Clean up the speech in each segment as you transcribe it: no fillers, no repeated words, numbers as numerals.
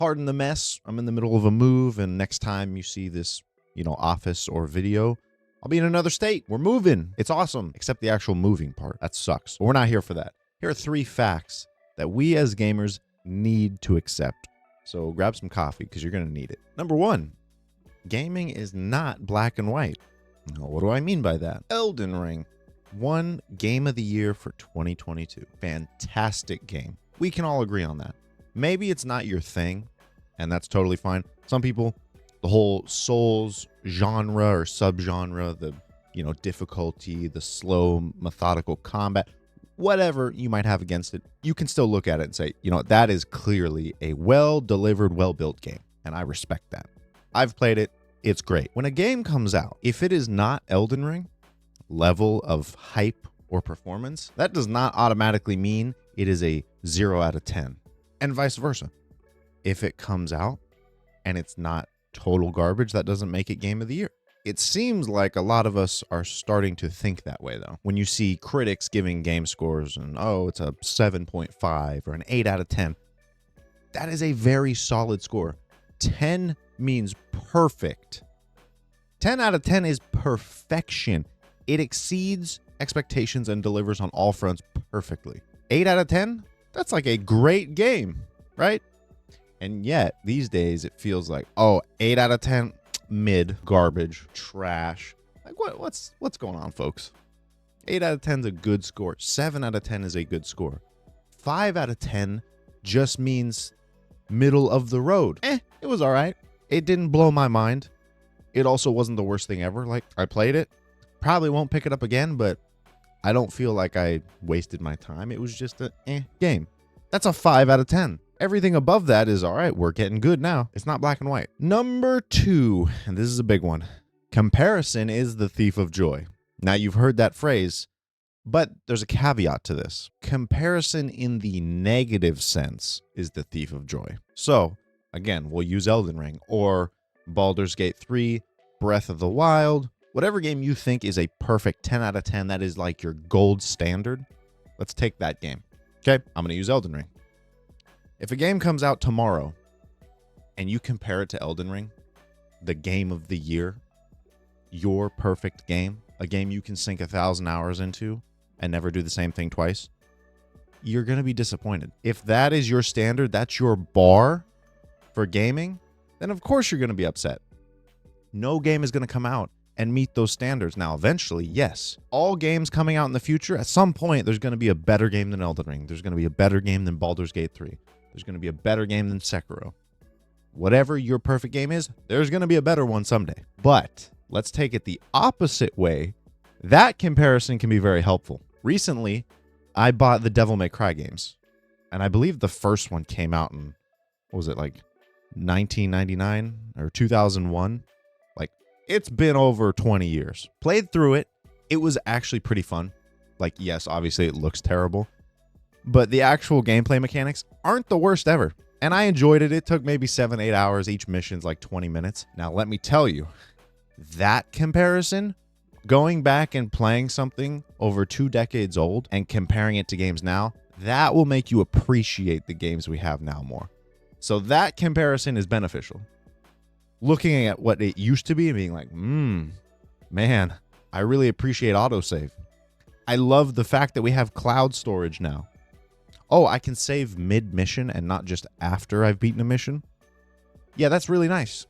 Pardon the mess. I'm in the middle of a move, and next time you see this, office or video, I'll be in another state. We're moving. It's awesome, except the actual moving part. That sucks. But we're not here for that. Here are 3 facts that we as gamers need to accept. So grab some coffee because you're going to need it. Number 1, gaming is not black and white. What do I mean by that? Elden Ring won Game of the Year for 2022. Fantastic game. We can all agree on that. Maybe it's not your thing, and that's totally fine. Some people, the whole Souls genre or subgenre, the difficulty, the slow, methodical combat, whatever you might have against it, you can still look at it and say, that is clearly a well-delivered, well-built game, and I respect that. I've played it. It's great. When a game comes out, if it is not Elden Ring level of hype or performance, that does not automatically mean it is a 0 out of 10, and vice versa. If it comes out and it's not total garbage, that doesn't make it Game of the Year. It seems like a lot of us are starting to think that way, though. When you see critics giving game scores and, it's a 7.5 or an 8 out of 10, that is a very solid score. 10 means perfect. 10 out of 10 is perfection. It exceeds expectations and delivers on all fronts perfectly. 8 out of 10? That's like a great game, right? And yet, these days, it feels like, 8 out of 10, mid, garbage, trash. Like, what's going on, folks? 8 out of 10 is a good score. 7 out of 10 is a good score. 5 out of 10 just means middle of the road. It was all right. It didn't blow my mind. It also wasn't the worst thing ever. Like, I played it. Probably won't pick it up again, but I don't feel like I wasted my time. It was just a game. That's a 5 out of 10. Everything above that is, all right, we're getting good now. It's not black and white. Number 2, and this is a big one. Comparison is the thief of joy. Now, you've heard that phrase, but there's a caveat to this. Comparison in the negative sense is the thief of joy. So, again, we'll use Elden Ring or Baldur's Gate 3, Breath of the Wild, whatever game you think is a perfect 10 out of 10, that is like your gold standard. Let's take that game. Okay, I'm going to use Elden Ring. If a game comes out tomorrow and you compare it to Elden Ring, the game of the year, your perfect game, a game you can sink 1,000 hours into and never do the same thing twice, you're going to be disappointed. If that is your standard, that's your bar for gaming, then of course you're going to be upset. No game is going to come out and meet those standards. Now, eventually, yes, all games coming out in the future, at some point, there's going to be a better game than Elden Ring. There's going to be a better game than Baldur's Gate 3. There's going to be a better game than Sekiro. Whatever your perfect game is, there's going to be a better one someday. But let's take it the opposite way. That comparison can be very helpful. Recently, I bought the Devil May Cry games, and I believe the first one came out in, what was it, like 1999 or 2001? Like, it's been over 20 years. Played through it. It was actually pretty fun. Like, yes, obviously it looks terrible, but the actual gameplay mechanics aren't the worst ever. And I enjoyed it. It took maybe 7-8 hours. Each mission's like 20 minutes. Now, let me tell you, that comparison, going back and playing something over 2 decades old and comparing it to games now, that will make you appreciate the games we have now more. So that comparison is beneficial. Looking at what it used to be and being like, man, I really appreciate autosave. I love the fact that we have cloud storage now. Oh, I can save mid-mission and not just after I've beaten a mission. Yeah, that's really nice.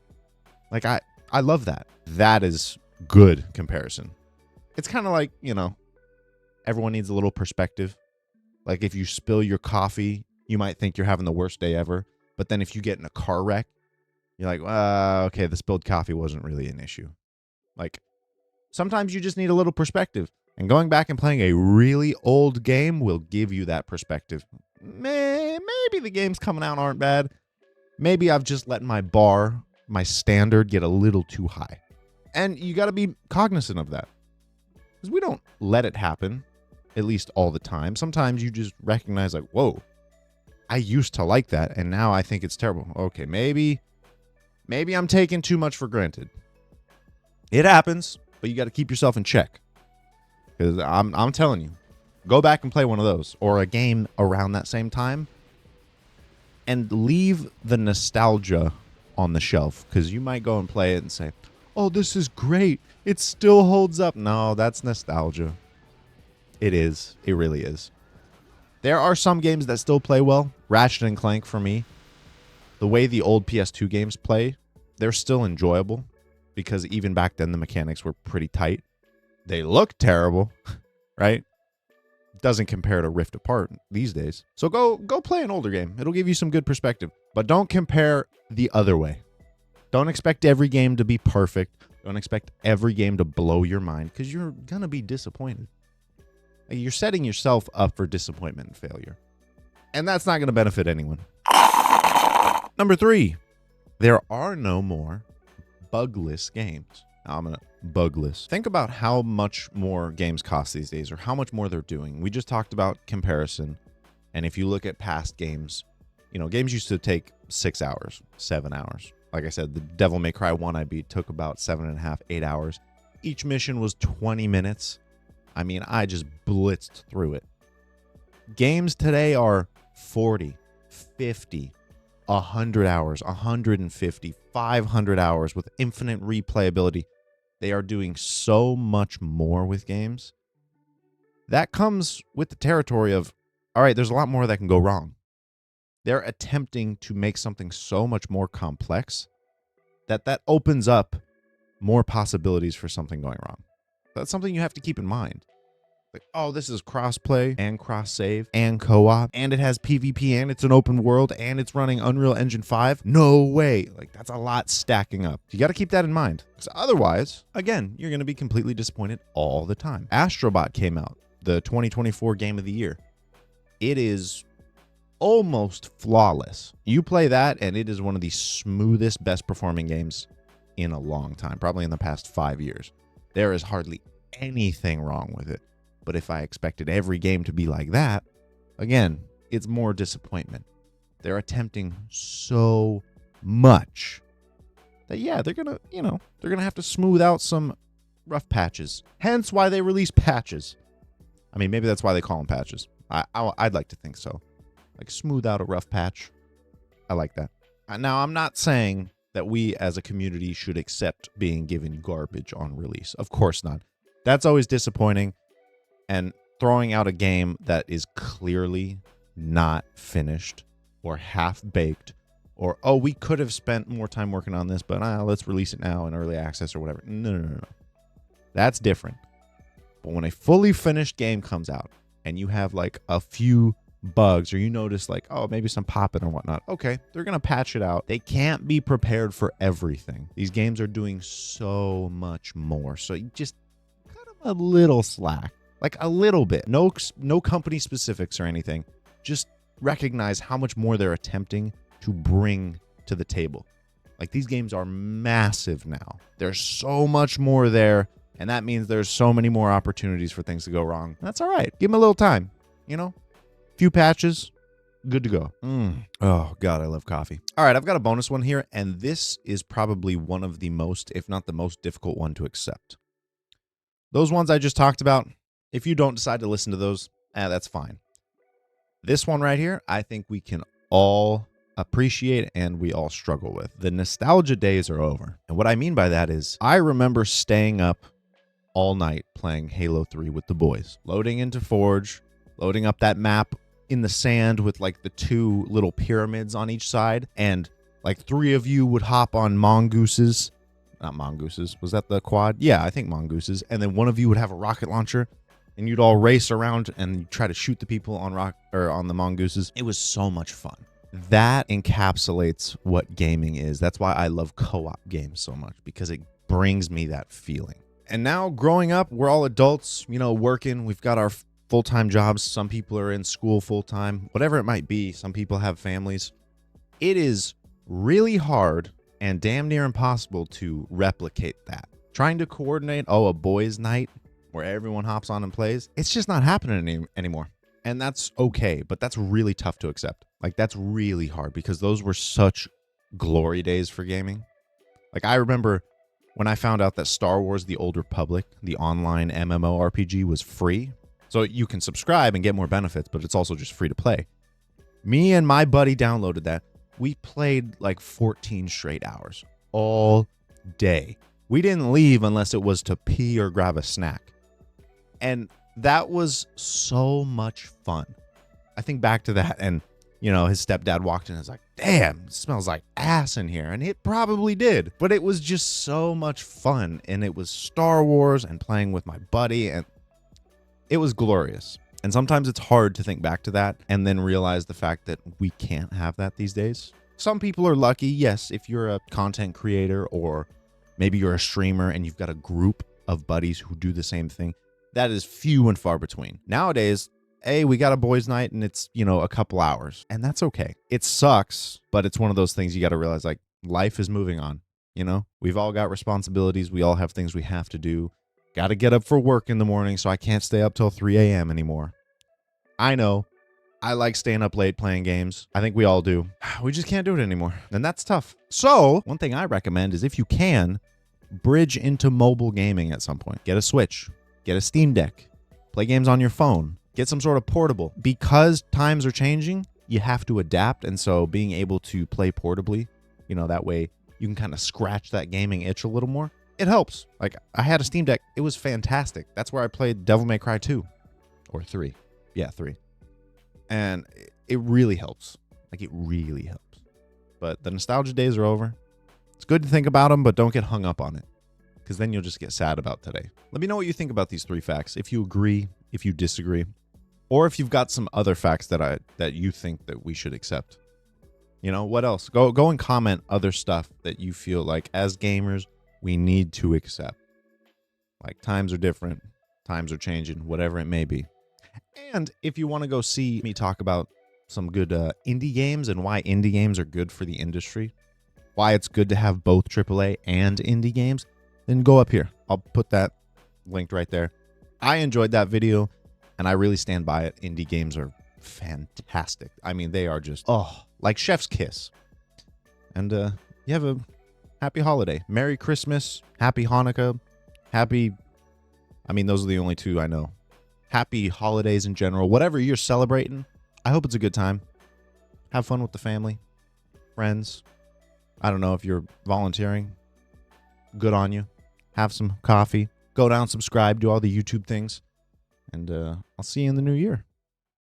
Like, I love that. That is good comparison. It's kind of like, everyone needs a little perspective. Like, if you spill your coffee, you might think you're having the worst day ever. But then if you get in a car wreck, you're like, okay, the spilled coffee wasn't really an issue. Like, sometimes you just need a little perspective. And going back and playing a really old game will give you that perspective. Maybe the games coming out aren't bad. Maybe I've just let my bar, my standard, get a little too high. And you got to be cognizant of that. Because we don't let it happen, at least all the time. Sometimes you just recognize, like, whoa, I used to like that, and now I think it's terrible. Okay, maybe I'm taking too much for granted. It happens, but you got to keep yourself in check. Because I'm telling you, go back and play one of those or a game around that same time. and leave the nostalgia on the shelf, because you might go and play it and say, oh, this is great. It still holds up. No, that's nostalgia. It is. It really is. There are some games that still play well. Ratchet and Clank for me. The way the old PS2 games play, they're still enjoyable because even back then the mechanics were pretty tight. They look terrible, right? Doesn't compare to Rift Apart these days. So go play an older game. It'll give you some good perspective. But don't compare the other way. Don't expect every game to be perfect. Don't expect every game to blow your mind, because you're going to be disappointed. You're setting yourself up for disappointment and failure. And that's not going to benefit anyone. Number 3, there are no more bugless games. Now I'm going to bugless. Think about how much more games cost these days, or how much more they're doing. We just talked about comparison. And if you look at past games, games used to take 6 hours, 7 hours. Like I said, the Devil May Cry 1 I beat took about 7.5, 8 hours. Each mission was 20 minutes. I mean, I just blitzed through it. Games today are 40, 50, 100 hours, 150, 500 hours with infinite replayability. They are doing so much more with games. That comes with the territory of, all right, there's a lot more that can go wrong. They're attempting to make something so much more complex that opens up more possibilities for something going wrong. That's something you have to keep in mind. Like, oh, this is cross-play and cross-save and co-op, and it has PvP, and it's an open world, and it's running Unreal Engine 5. No way. Like, that's a lot stacking up. You got to keep that in mind. Because otherwise, again, you're going to be completely disappointed all the time. Astrobot came out, the 2024 Game of the Year. It is almost flawless. You play that, and it is one of the smoothest, best-performing games in a long time, probably in the past 5 years. There is hardly anything wrong with it. But if I expected every game to be like that, again, it's more disappointment. They're attempting so much that, yeah, they're going to have to smooth out some rough patches. Hence why they release patches. I mean, maybe that's why they call them patches. I'd like to think so. Like, smooth out a rough patch. I like that. Now, I'm not saying that we as a community should accept being given garbage on release. Of course not. That's always disappointing. And throwing out a game that is clearly not finished or half-baked, or, oh, we could have spent more time working on this, but let's release it now in early access or whatever. No. That's different. But when a fully finished game comes out and you have like a few bugs, or you notice like, oh, maybe some popping or whatnot, okay, they're going to patch it out. They can't be prepared for everything. These games are doing so much more. So you just cut them a little slack. Like a little bit. No company specifics or anything. Just recognize how much more they're attempting to bring to the table. Like, these games are massive now. There's so much more there, and that means there's so many more opportunities for things to go wrong. That's all right. Give them a little time, Few patches, good to go. Oh, God, I love coffee. All right, I've got a bonus one here, and this is probably one of the most, if not the most difficult one to accept. Those ones I just talked about, if you don't decide to listen to those, that's fine. This one right here, I think we can all appreciate and we all struggle with. The nostalgia days are over. And what I mean by that is, I remember staying up all night playing Halo 3 with the boys, loading into Forge, loading up that map in the sand with like the 2 little pyramids on each side, and like 3 of you would hop on mongooses. Not mongooses. Was that the quad? Yeah, I think mongooses. And then one of you would have a rocket launcher, and you'd all race around and try to shoot the people on on the mongooses. It was so much fun. That encapsulates what gaming is. That's why I love co-op games so much, because it brings me that feeling. And now, growing up, we're all adults, working. We've got our full-time jobs. Some people are in school full-time, whatever it might be. Some people have families. It is really hard and damn near impossible to replicate that. Trying to coordinate, a boys' night where everyone hops on and plays, it's just not happening anymore. And that's okay, but that's really tough to accept. Like, that's really hard, because those were such glory days for gaming. Like, I remember when I found out that Star Wars: The Old Republic, the online MMORPG, was free. So you can subscribe and get more benefits, but it's also just free to play. Me and my buddy downloaded that. We played like 14 straight hours all day. We didn't leave unless it was to pee or grab a snack. And that was so much fun. I think back to that, and his stepdad walked in and was like, damn, it smells like ass in here. And it probably did. But it was just so much fun. And it was Star Wars and playing with my buddy. And it was glorious. And sometimes it's hard to think back to that and then realize the fact that we can't have that these days. Some people are lucky. Yes, if you're a content creator or maybe you're a streamer and you've got a group of buddies who do the same thing, that is few and far between. Nowadays, hey, we got a boys' night and it's, a couple hours, and that's okay. It sucks, but it's one of those things you got to realize, like, life is moving on. We've all got responsibilities. We all have things we have to do. Got to get up for work in the morning, so I can't stay up till 3 a.m. anymore. I know. I like staying up late playing games. I think we all do. We just can't do it anymore, and that's tough. So one thing I recommend is, if you can, bridge into mobile gaming at some point. Get a Switch. Get a Steam Deck. Play games on your phone. Get some sort of portable. Because times are changing, you have to adapt. And so being able to play portably, that way you can kind of scratch that gaming itch a little more. It helps. Like, I had a Steam Deck. It was fantastic. That's where I played Devil May Cry 2 or 3. Yeah, 3. And it really helps. Like, it really helps. But the nostalgia days are over. It's good to think about them, but don't get hung up on it, because then you'll just get sad about today. Let me know what you think about these 3 facts. If you agree, if you disagree, or if you've got some other facts that you think that we should accept. What else? Go and comment other stuff that you feel like, as gamers, we need to accept. Like, times are different, times are changing, whatever it may be. And if you want to go see me talk about some good indie games and why indie games are good for the industry, why it's good to have both AAA and indie games, then go up here. I'll put that linked right there. I enjoyed that video, and I really stand by it. Indie games are fantastic. I mean, they are just, like chef's kiss. And you have a happy holiday. Merry Christmas. Happy Hanukkah. Those are the only 2 I know. Happy holidays in general. Whatever you're celebrating, I hope it's a good time. Have fun with the family, friends. I don't know if you're volunteering. Good on you. Have some coffee. Go down, subscribe, do all the YouTube things. And I'll see you in the new year.